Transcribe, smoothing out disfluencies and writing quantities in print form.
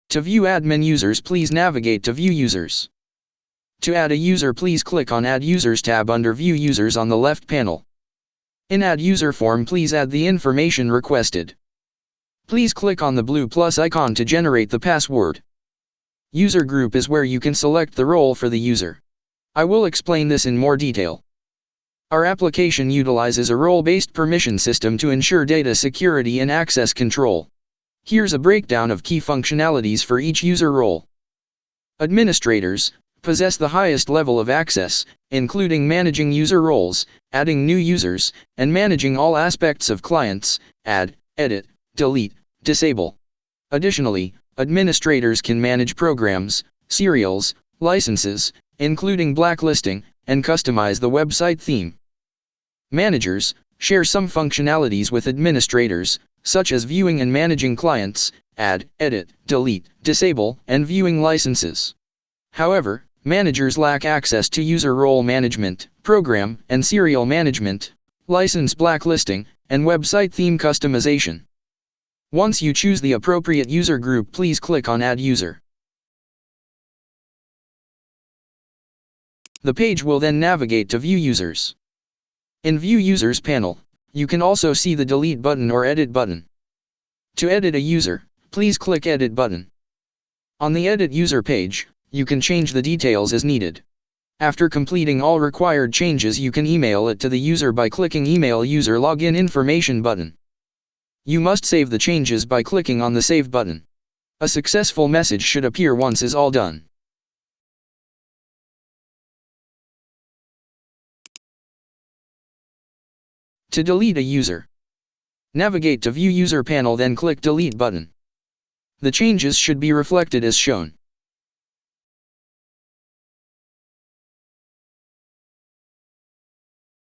To view admin users, please navigate to View Users. To add a user, please click on Add Users tab under View Users on the left panel. In Add User form, please add the information requested. Please click on the blue plus icon to generate the password. User group is where you can select the role for the user. I will explain this in more detail. Our application utilizes a role-based permission system to ensure data security and access control. Here's a breakdown of key functionalities for each user role. Administrators possess the highest level of access, including managing user roles, adding new users, and managing all aspects of clients: add, edit, delete, disable. Additionally, administrators can manage programs, serials, licenses, including blacklisting, and customize the website theme. Managers share some functionalities with administrators, such as viewing and managing clients, add, edit, delete, disable, and viewing licenses. However, managers lack access to user role management, program and serial management, license blacklisting, and website theme customization. Once you choose the appropriate user group, please click on Add User. The page will then navigate to View Users. In View Users panel, you can also see the Delete button or Edit button. To edit a user, please click Edit button. On the Edit User page, you can change the details as needed. After completing all required changes, you can email it to the user by clicking Email User Login Information button. You must save the changes by clicking on the Save button. A successful message should appear once is all done. To delete a user, navigate to View User panel, then click Delete button. The changes should be reflected as shown.